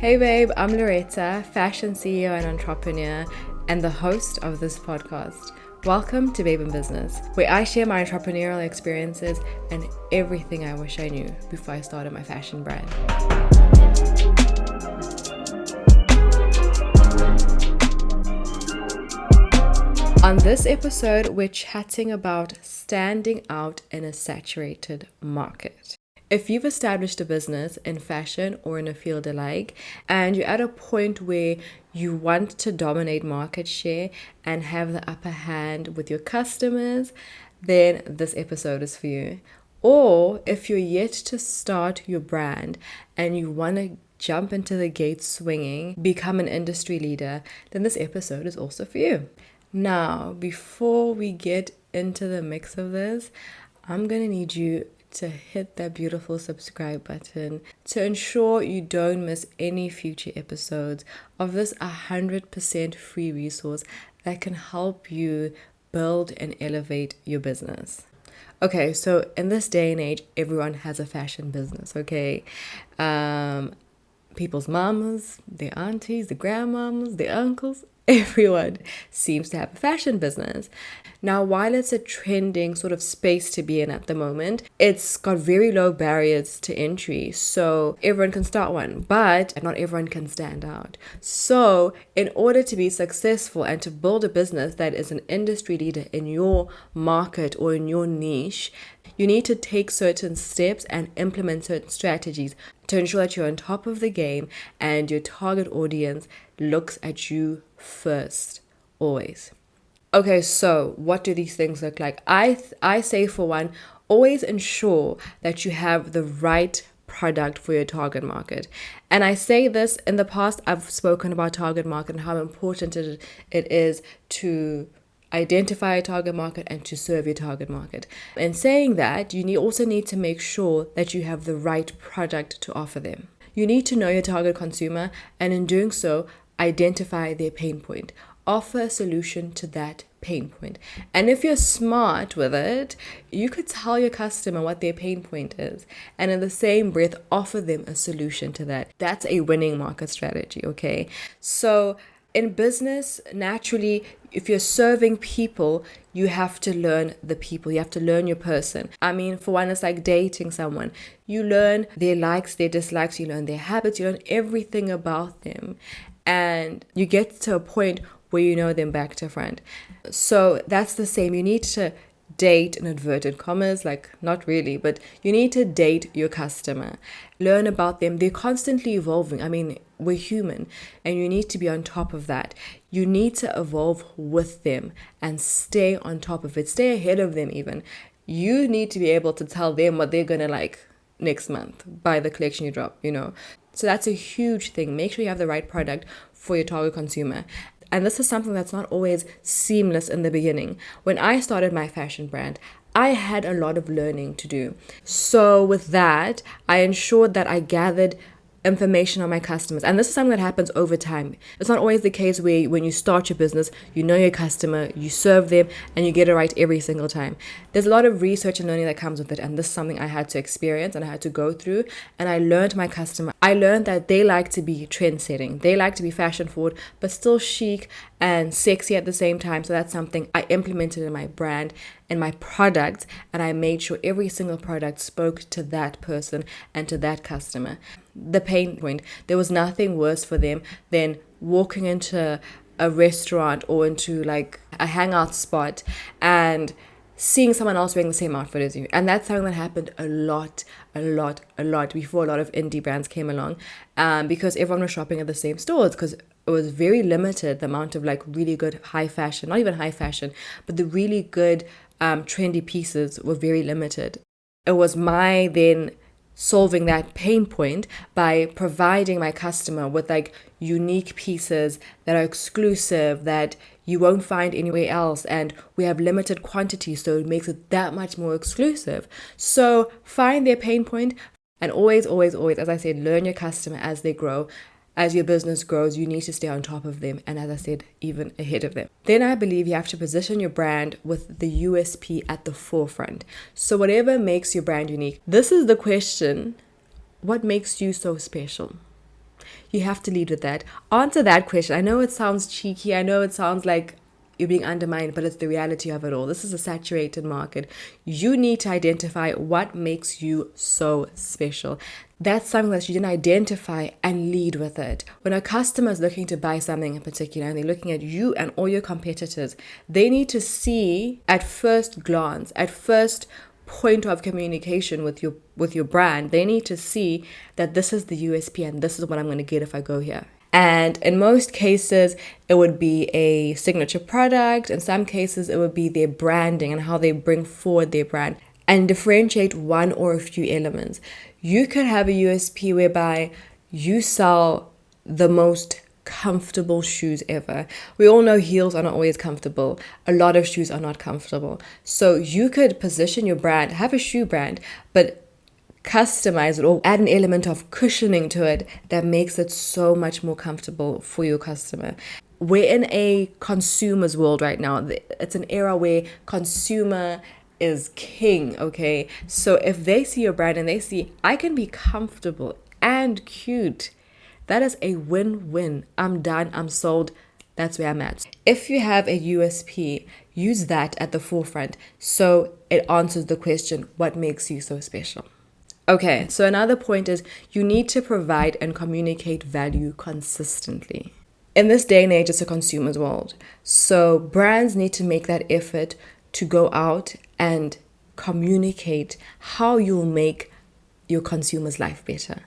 Hey babe, I'm Loretta, fashion CEO and entrepreneur, and the host of this podcast. Welcome to Babe in Business, where I share my entrepreneurial experiences and everything I wish I knew before I started my fashion brand. On this episode, we're chatting about standing out in a saturated market. If you've established a business in fashion or in a field alike, and you're at a point where you want to dominate market share and have the upper hand with your customers, then this episode is for you. Or if you're yet to start your brand and you want to jump into the gate swinging, become an industry leader, then this episode is also for you. Now, before we get into the mix of this, I'm going to need you to hit that beautiful subscribe button to ensure you don't miss any future episodes of this 100% free resource that can help you build and elevate your business. Okay, so in this day and age, everyone has a fashion business, okay? People's mamas, their aunties, their grandmamas, their uncles, everyone seems to have a fashion business. Now, while it's a trending sort of space to be in at the moment, it's got very low barriers to entry. So everyone can start one, but not everyone can stand out. So in order to be successful and to build a business that is an industry leader in your market or in your niche, you need to take certain steps and implement certain strategies to ensure that you're on top of the game and your target audience looks at you first, always. Okay, so what do these things look like? I say, for one, always ensure that you have the right product for your target market. And I say this, in the past, I've spoken about target market and how important it is to identify a target market and to serve your target market. In saying that, you also need to make sure that you have the right product to offer them. You need to know your target consumer, and in doing so, identify their pain point. Offer a solution to that pain point. And if you're smart with it, you could tell your customer what their pain point is, and in the same breath, offer them a solution to that. That's a winning market strategy, okay? So in business, naturally, if you're serving people, you have to learn the people. You have to learn your person. I mean, for one, it's like dating someone. You learn their likes, their dislikes, you learn their habits, you learn everything about them. And you get to a point where you know them back to front. So that's the same. You need to date, in inverted commas, like not really, but you need to date your customer. Learn about them. They're constantly evolving. I mean, we're human, and you need to be on top of that. You need to evolve with them and stay on top of it. Stay ahead of them even. You need to be able to tell them what they're going to like next month by the collection you drop, So that's a huge thing. Make sure you have the right product for your target consumer. And this is something that's not always seamless in the beginning. When I started my fashion brand, I had a lot of learning to do. So with that, I ensured that I gathered information on my customers. And this is something that happens over time. It's not always the case where when you start your business, you know your customer, you serve them, and you get it right every single time. There's a lot of research and learning that comes with it. And this is something I had to experience and I had to go through. And I learned my customer. I learned that they like to be trend-setting. They like to be fashion forward, but still chic and sexy at the same time. So that's something I implemented in my brand and my product. And I made sure every single product spoke to that person and to that customer. The pain point. There was nothing worse for them than walking into a restaurant or into like a hangout spot and seeing someone else wearing the same outfit as you. And that's something that happened a lot before a lot of indie brands came along, because everyone was shopping at the same stores, because it was very limited, the amount of like really good high fashion, not even high fashion, but the really good trendy pieces were very limited. It was my then solving that pain point by providing my customer with like unique pieces that are exclusive, that you won't find anywhere else, and we have limited quantity, so it makes it that much more exclusive. So find their pain point, and always, as I said, learn your customer as they grow. As your business grows, you need to stay on top of them, and as I said, even ahead of them. Then I believe you have to position your brand with the USP at the forefront. So whatever makes your brand unique. This is the question: what makes you so special? You have to lead with that. Answer that question. I know it sounds cheeky. I know it sounds like you're being undermined, but it's the reality of it all. This is a saturated market. You need to identify what makes you so special. That's something that you didn't identify and lead with it. When a customer is looking to buy something in particular and they're looking at you and all your competitors, they need to see at first glance, at first point of communication with your brand, they need to see that this is the USP and this is what I'm going to get if I go here. And in most cases, it would be a signature product. In some cases, it would be their branding and how they bring forward their brand and differentiate one or a few elements. You could have a USP whereby you sell the most comfortable shoes ever. We all know heels are not always comfortable. A lot of shoes are not comfortable. So you could position your brand, have a shoe brand, but customize it or add an element of cushioning to it that makes it so much more comfortable for your customer. We're in a consumer's world right now. It's an era where consumer is king, okay? So if they see your brand and they see, I can be comfortable and cute, that is a win-win. I'm done, I'm sold, that's where I'm at. If you have a USP, use that at the forefront so it answers the question, what makes you so special? Okay, so another point is you need to provide and communicate value consistently. In this day and age, it's a consumer's world. So brands need to make that effort to go out and communicate how you'll make your consumer's life better.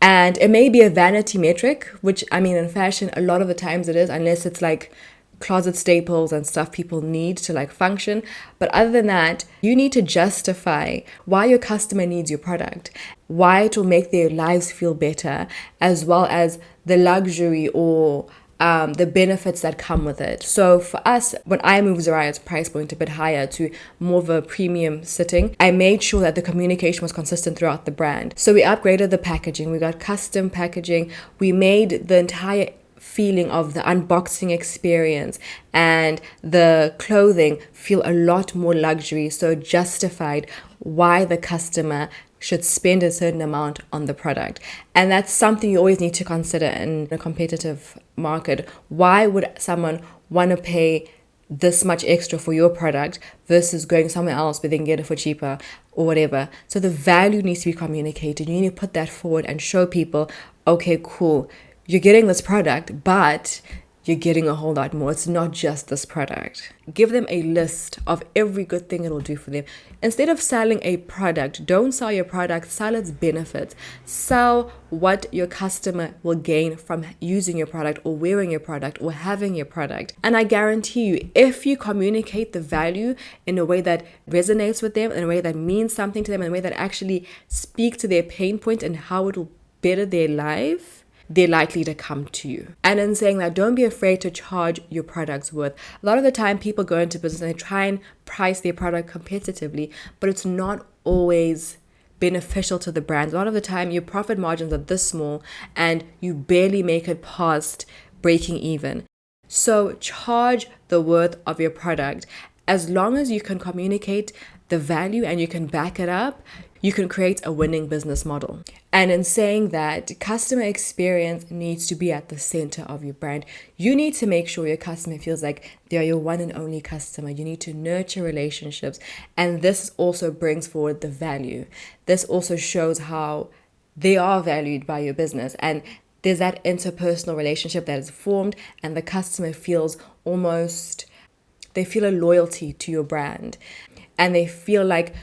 And it may be a vanity metric, which, I mean, in fashion, a lot of the times it is, unless it's like closet staples and stuff people need to like function. But other than that, you need to justify why your customer needs your product, why it will make their lives feel better, as well as the luxury or the benefits that come with it. So for us, when I moved Zariah's price point a bit higher to more of a premium sitting, I made sure that the communication was consistent throughout the brand. So we upgraded the packaging, we got custom packaging, we made the entire feeling of the unboxing experience and the clothing feel a lot more luxury, so justified why the customer should spend a certain amount on the product. And that's something you always need to consider in a competitive market. Why would someone want to pay this much extra for your product versus going somewhere else where they can get it for cheaper or whatever? So the value needs to be communicated. You need to put that forward and show people, okay, cool, you're getting this product, but you're getting a whole lot more. It's not just this product. Give them a list of every good thing it'll do for them. Instead of selling a product, don't sell your product, sell its benefits. Sell what your customer will gain from using your product or wearing your product or having your product. And I guarantee you, if you communicate the value in a way that resonates with them, in a way that means something to them, in a way that actually speaks to their pain point and how it will better their life, they're likely to come to you. And in saying that, don't be afraid to charge your product's worth. A lot of the time people go into business and they try and price their product competitively, but it's not always beneficial to the brand. A lot of the time your profit margins are this small and you barely make it past breaking even. So charge the worth of your product. As long as you can communicate the value and you can back it up, you can create a winning business model. And in saying that, customer experience needs to be at the center of your brand. You need to make sure your customer feels like they're your one and only customer. You need to nurture relationships. And this also brings forward the value. This also shows how they are valued by your business. And there's that interpersonal relationship that is formed and the customer feels they feel a loyalty to your brand. And they feel like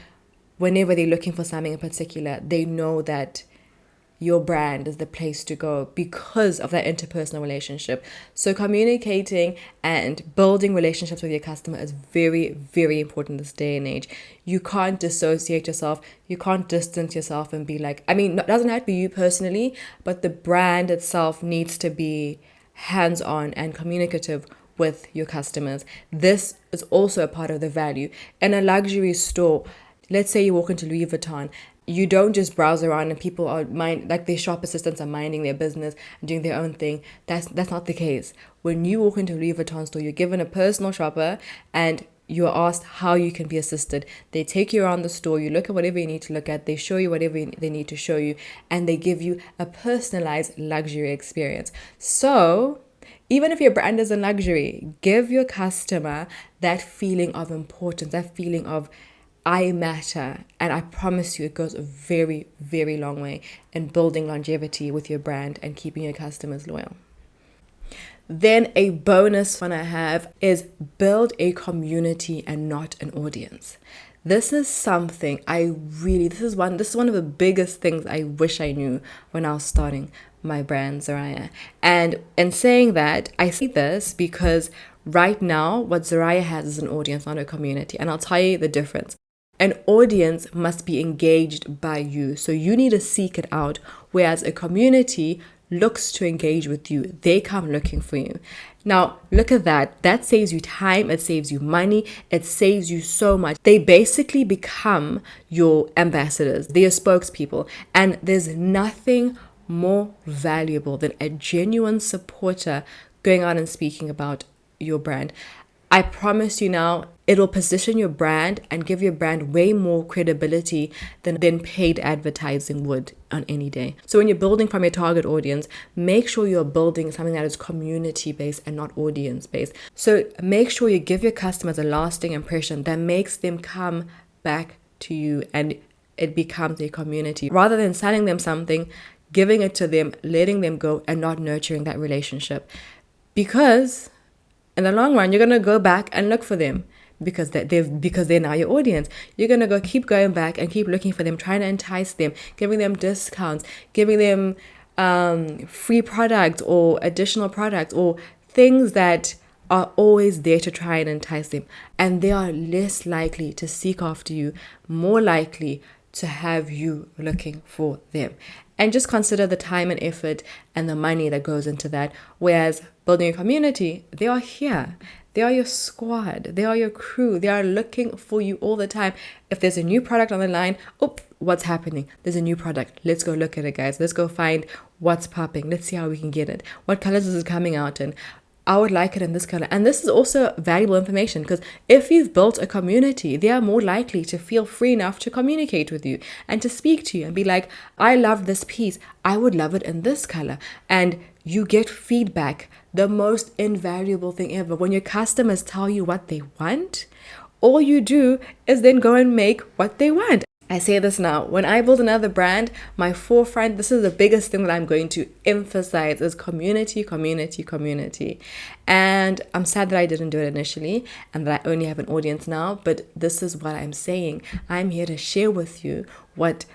whenever they're looking for something in particular, they know that your brand is the place to go because of that interpersonal relationship. So communicating and building relationships with your customer is very, very important this day and age. You can't dissociate yourself. You can't distance yourself and be like, it doesn't have to be you personally, but the brand itself needs to be hands-on and communicative with your customers. This is also a part of the value. In a luxury store, let's say you walk into Louis Vuitton, you don't just browse around and people are their shop assistants are minding their business and doing their own thing. That's not the case. When you walk into a Louis Vuitton store, you're given a personal shopper and you're asked how you can be assisted. They take you around the store, you look at whatever you need to look at, they show you whatever they need to show you, and they give you a personalized luxury experience. So even if your brand is a luxury, give your customer that feeling of importance, that feeling of I matter. And I promise you, it goes a very, very long way in building longevity with your brand and keeping your customers loyal. Then a bonus one I have is build a community and not an audience. This is something this is one of the biggest things I wish I knew when I was starting my brand, Zariah. And in saying that, I say this because right now what Zariah has is an audience, not a community. And I'll tell you the difference. An audience must be engaged by you. So you need to seek it out. Whereas a community looks to engage with you. They come looking for you. Now, look at that. That saves you time. It saves you money. It saves you so much. They basically become your ambassadors. They're your spokespeople. And there's nothing more valuable than a genuine supporter going out and speaking about your brand. I promise you now, it'll position your brand and give your brand way more credibility than paid advertising would on any day. So when you're building from your target audience, make sure you're building something that is community-based and not audience-based. So make sure you give your customers a lasting impression that makes them come back to you and it becomes a community. Rather than selling them something, giving it to them, letting them go and not nurturing that relationship. Because in the long run, you're going to go back and look for them because they're now your audience. You're going to keep going back and keep looking for them, trying to entice them, giving them discounts, giving them free products or additional products or things that are always there to try and entice them. And they are less likely to seek after you, more likely to have you looking for them. And just consider the time and effort and the money that goes into that. Whereas building a community, they are here. They are your squad. They are your crew. They are looking for you all the time. If there's a new product on the line, what's happening? There's a new product. Let's go look at it, guys. Let's go find what's popping. Let's see how we can get it. What colors is it coming out in? I would like it in this color. And this is also valuable information because if you've built a community, they are more likely to feel free enough to communicate with you and to speak to you and be like, I love this piece. I would love it in this color. And you get feedback, the most invaluable thing ever. When your customers tell you what they want, all you do is then go and make what they want. I say this now, when I build another brand, my forefront, this is the biggest thing that I'm going to emphasize is community, community, community. And I'm sad that I didn't do it initially and that I only have an audience now, but this is what I'm saying. I'm here to share with you what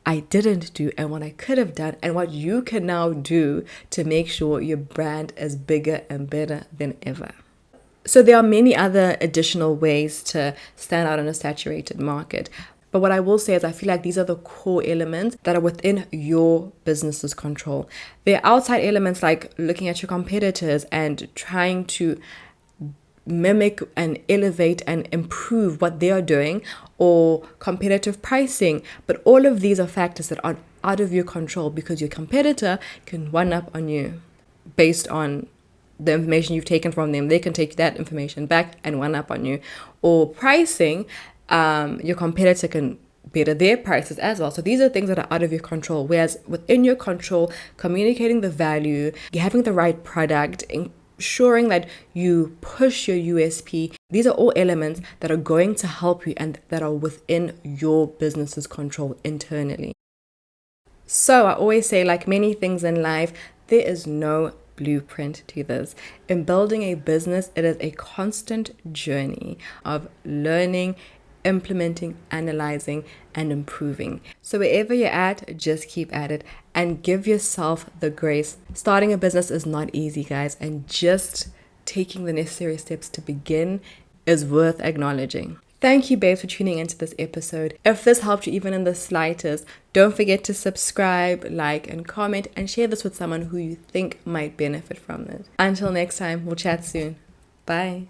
I didn't do and what I could have done and what you can now do to make sure your brand is bigger and better than ever. So there are many other additional ways to stand out in a saturated market. But what I will say is I feel like these are the core elements that are within your business's control. There are outside elements like looking at your competitors and trying to mimic and elevate and improve what they are doing or competitive pricing. But all of these are factors that are out of your control because your competitor can one up on you based on the information you've taken from them. They can take that information back and one up on you. Or pricing, your competitor can better their prices as well. So these are things that are out of your control. Whereas within your control, communicating the value, having the right product, ensuring that you push your USP, these are all elements that are going to help you and that are within your business's control internally. So I always say, like many things in life, there is no blueprint to this. In building a business, it is a constant journey of learning, implementing, analyzing, and improving. So wherever you're at, just keep at it and give yourself the grace. Starting a business is not easy, guys, and just taking the necessary steps to begin is worth acknowledging. Thank you, babes, for tuning into this episode. If this helped you even in the slightest, don't forget to subscribe, like, and comment, and share this with someone who you think might benefit from it. Until next time, we'll chat soon. Bye.